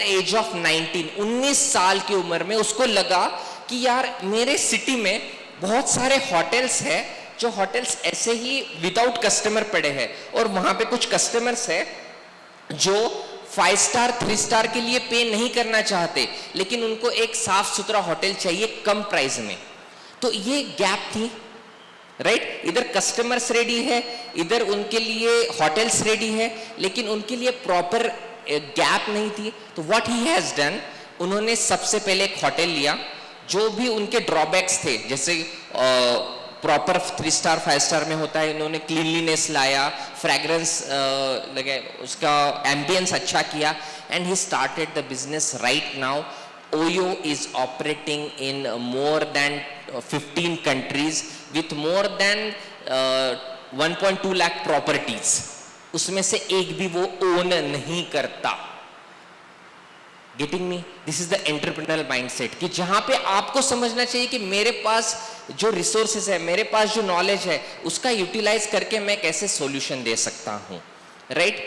The age of 19 साल की उम्र में उसको लगा कि यार मेरे सिटी में बहुत सारे होटल्स हैं, जो होटल्स ऐसे ही विदाउट कस्टमर पड़े हैं, और वहां पे कुछ कस्टमर्स है जो 5 स्टार 3 स्टार के लिए पे नहीं करना चाहते, लेकिन उनको एक साफ सुथरा होटल चाहिए कम प्राइस में। तो ये गैप थी, राइट? इधर कस्टमर्स रेडी है, इधर उनके लिए होटल्स रेडी है, लेकिन उनके लिए प्रॉपर गैप नहीं थी। तो व्हाट ही हैज डन, उन्होंने सबसे पहले एक होटल लिया, जो भी उनके ड्रॉबैक्स थे, जैसे प्रॉपर 3 स्टार 5 स्टार में होता है, इन्होंने क्लीनलीनेस लाया, फ्रेग्रेंस लगे, उसका एम्बियंस अच्छा किया, and he started the business. Right now OYO is operating in more than 15 countries with more than 1.2 lakh properties. उसमें से एक भी वो ओन नहीं करता। Getting me? This is the entrepreneurial mindset कि जहां पे आपको समझना चाहिए कि मेरे पास जो रिसोर्सेज है, मेरे पास जो नॉलेज है, उसका यूटिलाइज करके मैं कैसे सॉल्यूशन दे सकता हूं, राइट?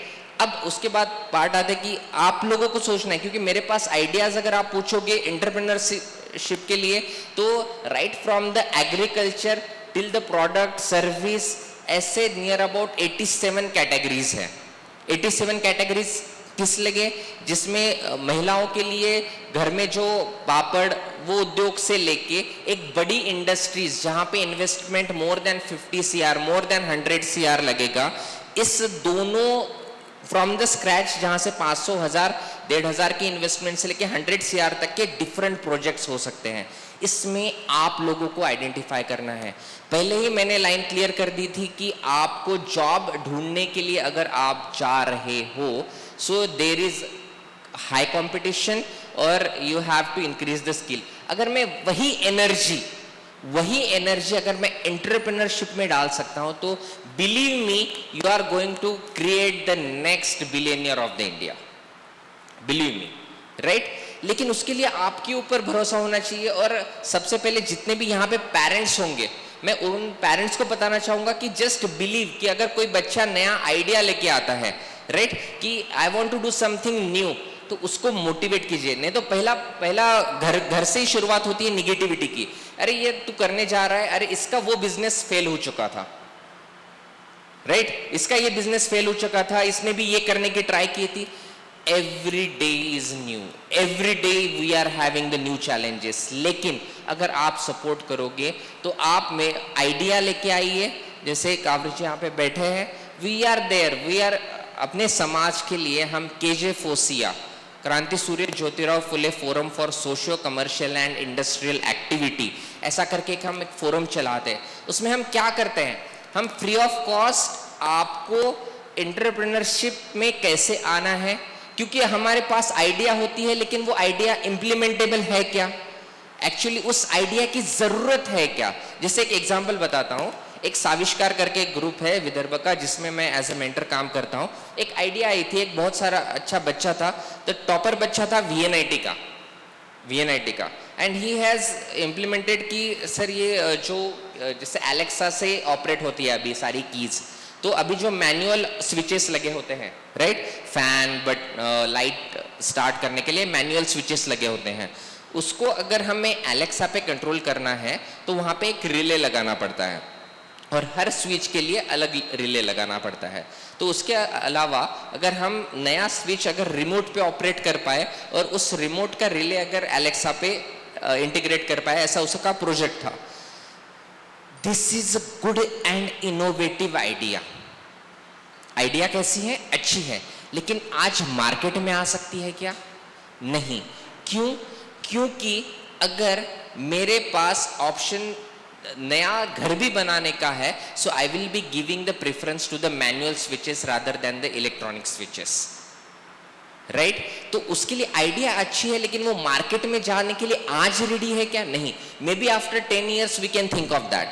अब उसके बाद पार्ट आता है कि आप लोगों को सोचना है, क्योंकि मेरे पास आइडियाज अगर आप पूछोगे एंटरप्रेन्योरशिप के लिए, तो right from the agriculture till the product service, ऐसे नियर अबाउट 87 कैटेगरीज है। 87 कैटेगरीज किस लगे, जिसमें महिलाओं के लिए घर में जो पापड़ वो उद्योग से लेके एक बड़ी इंडस्ट्रीज जहां पे investment more than 50 CR, more than 100 CR लगेगा। इस दोनों फ्रॉम द स्क्रैच, जहां से 500, 1000, 1500 की इन्वेस्टमेंट से लेके 100 CR तक के डिफरेंट प्रोजेक्ट्स हो सकते हैं। इसमें आप लोगों को आइडेंटिफाई करना है। पहले ही मैंने लाइन क्लियर कर दी थी कि आपको जॉब ढूंढने के लिए अगर आप जा रहे हो, so there is high competition और you have to increase the skill. अगर मैं वही एनर्जी अगर मैं एंटरप्रेन्योरशिप में डाल सकता हूं, तो believe me, you are going to create the next billionaire of the India, believe me, right? लेकिन उसके लिए आपके ऊपर भरोसा होना चाहिए। और सबसे पहले जितने भी यहाँ पे पेरेंट्स होंगे, मैं उन पेरेंट्स को बताना चाहूंगा कि जस्ट बिलीव कि अगर कोई बच्चा नया आइडिया लेके आता है, राइट, कि I want to do something new, तो उसको मोटिवेट कीजिए। नहीं तो पहला घर से ही शुरुआत होती है निगेटिविटी की। अरे ये तू करने जा रहा है, अरे इसका वो बिजनेस फेल हो चुका था, राइट, इसका ये बिजनेस फेल हो चुका था, इसने भी ये करने की ट्राई की थी। Every day is new, every day we are having the new challenges. लेकिन अगर आप सपोर्ट करोगे तो आप में आइडिया लेके आइए। जैसे कावरी जी यहाँ पे बैठे हैं, we are there, we are अपने समाज के लिए हम केजे फोसिया, Kranti Surya Jyotirao Phule forum for socio commercial and industrial activity, ऐसा करके हम एक फोरम चलाते हैं। उसमें हम क्या करते हैं, हम फ्री ऑफ कॉस्ट आपको एंटरप्रेन्योरशिप में कैसे आना है, क्योंकि हमारे पास आइडिया होती है, लेकिन वो आइडिया इम्प्लीमेंटेबल है क्या, एक्चुअली उस आइडिया की जरूरत है क्या। जैसे एक एग्जांपल बताता हूँ, एक साविष्कार करके एक ग्रुप है विदर्भ का, जिसमें मैं एज ए मेंटर काम करता हूँ। एक आइडिया आई थी, एक बहुत सारा अच्छा बच्चा था, तो टॉपर बच्चा था VNIT का, एंड ही हैज इम्प्लीमेंटेड कि सर ये जो जैसे एलेक्सा से ऑपरेट होती है अभी सारी कीज, तो अभी जो मैनुअल स्विचेस लगे होते हैं, right, fan but light start करने के लिए मैनुअल स्विचेस लगे होते हैं, उसको अगर हमें एलेक्सा पे कंट्रोल करना है तो वहाँ पे एक रिले लगाना पड़ता है, और हर स्विच के लिए अलग रिले लगाना पड़ता है। तो उसके अलावा अगर हम नया स्विच अगर रिमोट पे ऑपरेट कर पाए और उस रिमोट का रिले अगर एलेक्सा पे इंटीग्रेट कर पाए, ऐसा उसका प्रोजेक्ट था। This is a good and innovative idea. Idea कैसी है, अच्छी है, लेकिन आज मार्केट में आ सकती है क्या? नहीं। क्यों? क्योंकि अगर मेरे पास ऑप्शन नया घर भी बनाने का है, so I will be giving the preference to the manual switches rather than the electronic switches, right? तो उसके लिए आइडिया अच्छी है, लेकिन वो मार्केट में जाने के लिए आज रेडी है क्या? नहीं। Maybe after 10 years we can think of that.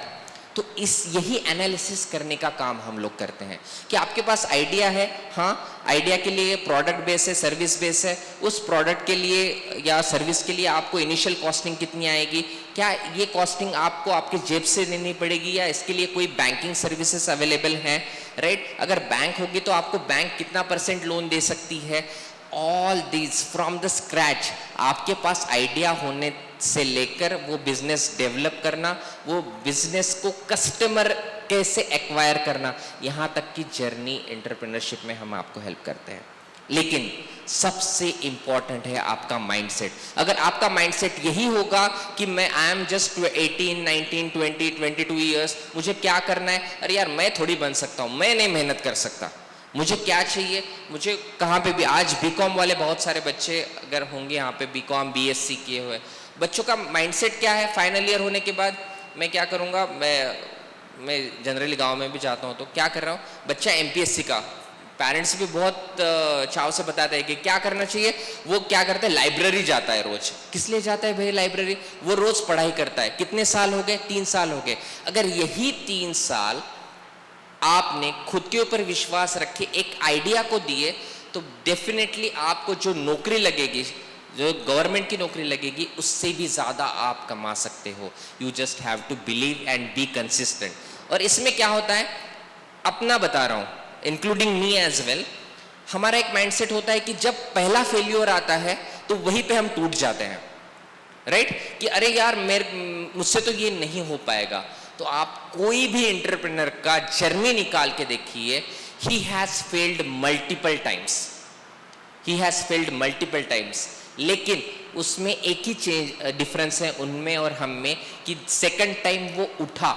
तो यही एनालिसिस करने का काम हम लोग करते हैं कि आपके पास आइडिया है, हाँ, आइडिया के लिए प्रोडक्ट बेस है, सर्विस बेस है, उस प्रोडक्ट के लिए या सर्विस के लिए आपको इनिशियल कॉस्टिंग कितनी आएगी, क्या ये कॉस्टिंग आपको आपके जेब से लेनी पड़ेगी या इसके लिए कोई बैंकिंग सर्विसेज अवेलेबल हैं, राइट? अगर बैंक होगी तो आपको बैंक कितना % लोन दे सकती है, all these from the scratch, आपके पास आइडिया होने से लेकर वो बिजनेस डेवलप करना, वो बिजनेस को कस्टमर कैसे एक्वायर करना, यहाँ तक की जर्नी एंटरप्रेन्योरशिप में हम आपको हेल्प करते हैं। लेकिन सबसे इंपॉर्टेंट है आपका माइंडसेट। अगर आपका माइंडसेट यही होगा कि मैं आई एम जस्ट 18, 19, 20, 22 ईयर्स, मुझे क्या करना है, अरे यार मैं थोड़ी बन सकता हूँ, मैं नहीं मेहनत कर सकता, मुझे क्या चाहिए, मुझे कहाँ पे भी, आज बीकॉम वाले बहुत सारे बच्चे अगर होंगे यहाँ पे, बीकॉम बीएससी किए हुए बच्चों का माइंडसेट क्या है, फाइनल ईयर होने के बाद मैं क्या करूँगा, मैं जनरली गांव में भी जाता हूँ तो क्या कर रहा हूँ, बच्चा एमपीएससी का, पेरेंट्स भी बहुत चाव से बताते हैं कि क्या करना चाहिए, वो क्या करते हैं, लाइब्रेरी जाता है रोज। किस लिए जाता है भाई लाइब्रेरी, वो रोज पढ़ाई करता है। कितने साल हो गए, 3 साल हो गए। अगर यही 3 साल आपने खुद के ऊपर विश्वास रखे एक आइडिया को दिए तो डेफिनेटली आपको जो नौकरी लगेगी, जो गवर्नमेंट की नौकरी लगेगी, उससे भी ज्यादा आप कमा सकते हो। You just have to believe and be consistent. और इसमें क्या होता है, अपना बता रहा हूं, इंक्लूडिंग मी एज वेल, हमारा एक माइंडसेट होता है कि जब पहला फेल्योर आता है तो वहीं पे हम टूट जाते हैं, राइट? कि अरे यार मुझसे तो ये नहीं हो पाएगा। तो आप कोई भी एंटरप्रेन्योर का जर्नी निकाल के देखिए, he has failed multiple times, he has failed multiple times, लेकिन उसमें एक ही डिफरेंस है उनमें और हम में, कि सेकंड टाइम वो उठा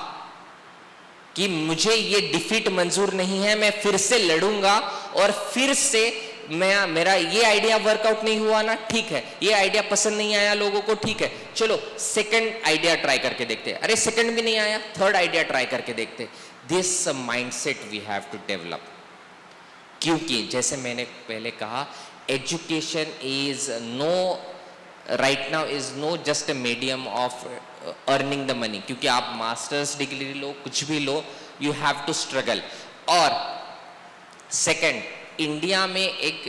कि मुझे ये डिफीट मंजूर नहीं है, मैं फिर से लड़ूंगा और फिर से मेरा ये आइडिया वर्कआउट नहीं हुआ ना, ठीक है, ये आइडिया पसंद नहीं आया लोगों को, ठीक है, चलो सेकंड आइडिया ट्राई करके देखते हैं, अरे सेकंड भी नहीं आया, थर्ड आइडिया ट्राई करके देखते हैं। This mindset we have to develop, क्योंकि जैसे मैंने पहले कहा, education is no, right now is no just a medium of earning the money, क्योंकि आप मास्टर्स डिग्री लो, कुछ भी लो, यू हैव टू स्ट्रगल। और सेकंड, इंडिया में एक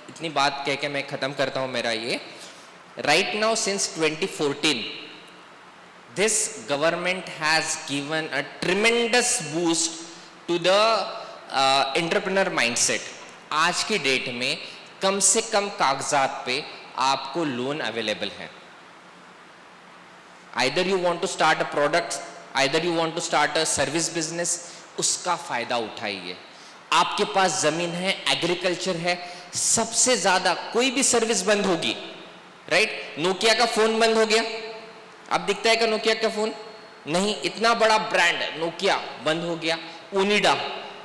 इतनी बात कह के मैं खत्म करता हूं मेरा ये, right now since 2014 this government has given a tremendous boost to the entrepreneur mindset. आज की डेट में कम से कम कागजात पे आपको लोन अवेलेबल है। Either you want to start a product, either you want to start a service business, उसका फायदा उठाइए। आपके पास जमीन है, एग्रीकल्चर है, सबसे ज्यादा कोई भी सर्विस बंद होगी, राइट? नोकिया का फोन बंद हो गया, अब दिखता है क्या नोकिया का फोन? नहीं, इतना बड़ा ब्रांड नोकिया बंद हो गया।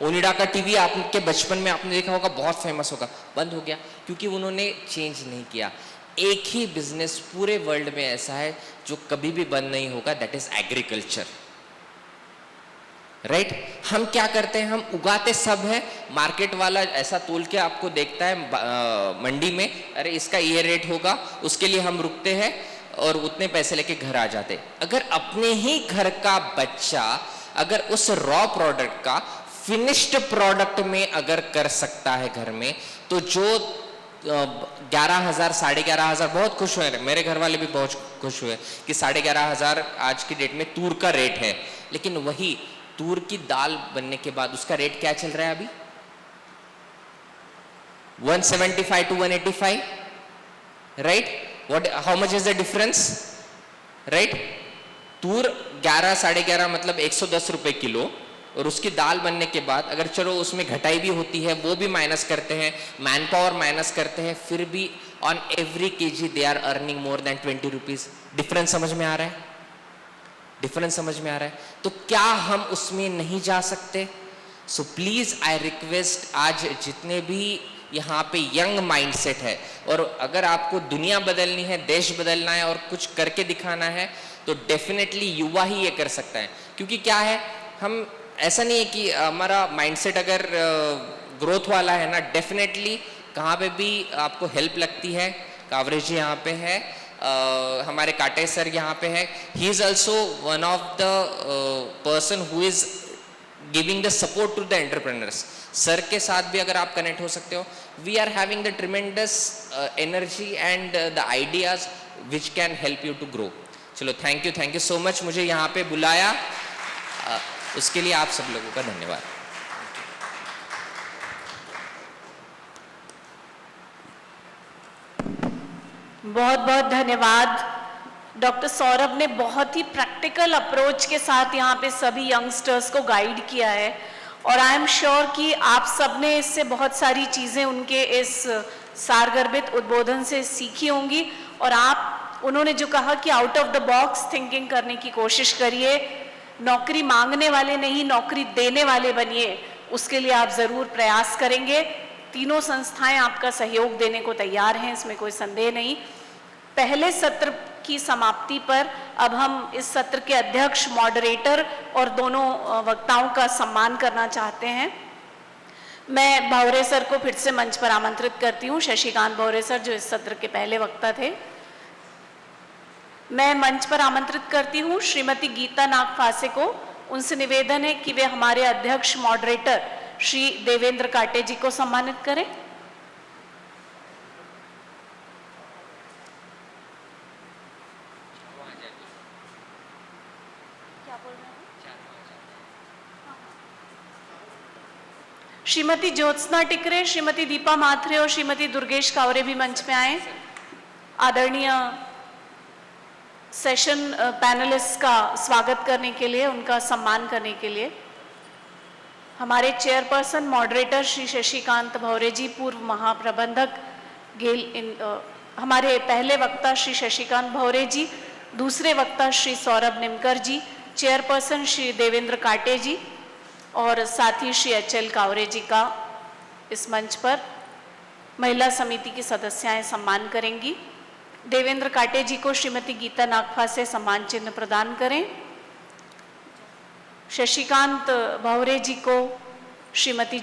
ओनिडा का टीवी आपके बचपन में आपने देखा होगा, बहुत फेमस होगा, बंद हो गया, क्योंकि उन्होंने चेंज नहीं किया। एक ही बिजनेस पूरे वर्ल्ड में ऐसा है जो कभी भी बंद नहीं होगा, दैट इज एग्रीकल्चर, राइट? हम क्या करते हैं, हम उगाते सब है, मार्केट वाला ऐसा तोल के आपको देखता है मंडी में, अरे इसका ये रेट होगा, उसके लिए हम रुकते हैं और उतने पैसे लेके घर आ जाते। अगर अपने ही घर का बच्चा अगर उस रॉ प्रोडक्ट का फिनिश्ड प्रोडक्ट में अगर कर सकता है घर में, तो जो 11,000 11,500, बहुत खुश हुए, मेरे घर वाले भी बहुत खुश हुए कि 11,500 आज की डेट में तूर का रेट है। लेकिन वही तूर की दाल बनने के बाद उसका रेट क्या चल रहा है अभी? 175 to 185, right? What, how much is the difference, right? तूर 11, 11.5 मतलब 110 रुपए किलो, और उसकी दाल बनने के बाद अगर चलो उसमें घटाई भी होती है, वो भी माइनस करते हैं, मैन पावर माइनस करते हैं, फिर भी on every KG they are earning more than 20 rupees. Difference समझ में आ रहा है? डिफरेंस समझ में आ रहा है? तो क्या हम उसमें नहीं जा सकते? सो प्लीज आई रिक्वेस्ट, आज जितने भी यहाँ पे यंग माइंडसेट है, और अगर आपको दुनिया बदलनी है, देश बदलना है और कुछ करके दिखाना है, तो डेफिनेटली युवा ही ये कर सकता है। क्योंकि क्या है, हम ऐसा नहीं है कि हमारा माइंडसेट अगर ग्रोथ वाला है ना, डेफिनेटली कहाँ पे भी आपको हेल्प लगती है। कावरेज जी यहाँ पे है, हमारे काटे सर यहाँ पे है, he is also one of the person who is giving the support to the entrepreneurs. Sir के साथ भी अगर आप कनेक्ट हो सकते हो, we are having the tremendous energy and the ideas which can help you to grow. चलो, thank you so much, मुझे यहाँ पे बुलाया, उसके लिए आप सब लोगों का धन्यवाद। बहुत बहुत धन्यवाद। डॉक्टर सौरभ ने बहुत ही प्रैक्टिकल अप्रोच के साथ यहाँ पे सभी यंगस्टर्स को गाइड किया है और आई एम श्योर कि आप सब ने इससे बहुत सारी चीज़ें उनके इस सारगर्भित उद्बोधन से सीखी होंगी और उन्होंने जो कहा कि out of the box thinking करने की कोशिश करिए, नौकरी मांगने वाले नहीं नौकरी देने वाले बनिए, उसके लिए आप ज़रूर प्रयास करेंगे। तीनों संस्थाएं आपका सहयोग देने को तैयार हैं, इसमें कोई संदेह नहीं। पहले सत्र की समाप्ति पर अब हम इस सत्र के अध्यक्ष, मॉडरेटर और दोनों वक्ताओं का सम्मान करना चाहते हैं। मैं भवरे सर को फिर से मंच पर आमंत्रित करती हूँ, शशिकांत भवरे सर जो इस सत्र के पहले वक्ता थे। मैं मंच पर आमंत्रित करती हूँ श्रीमती गीता नागफासे को। उनसे निवेदन है कि वे हमारे अध्यक्ष, मॉडरेटर श्री देवेंद्र काटे जी को सम्मानित करें। श्रीमती ज्योत्सना टिकरे, श्रीमती दीपा माथरे और श्रीमती दुर्गेश कावरे भी मंच पे आए। आदरणीय सेशन पैनलिस्ट का स्वागत करने के लिए, उनका सम्मान करने के लिए हमारे चेयरपर्सन मॉडरेटर श्री शशिकांत भवरे जी, पूर्व महाप्रबंधक गेल, हमारे पहले वक्ता श्री शशिकांत भवरे जी, दूसरे वक्ता श्री सौरभ निमकर जी, चेयरपर्सन श्री देवेंद्र काटे जी और साथ ही श्री एच.एल. कावरे जी का इस मंच पर महिला समिति की सदस्याएं सम्मान करेंगी। देवेंद्र काटे जी को श्रीमती गीता नागफासे सम्मान चिन्ह प्रदान करें। शशिकांत भवरे जी को श्रीमती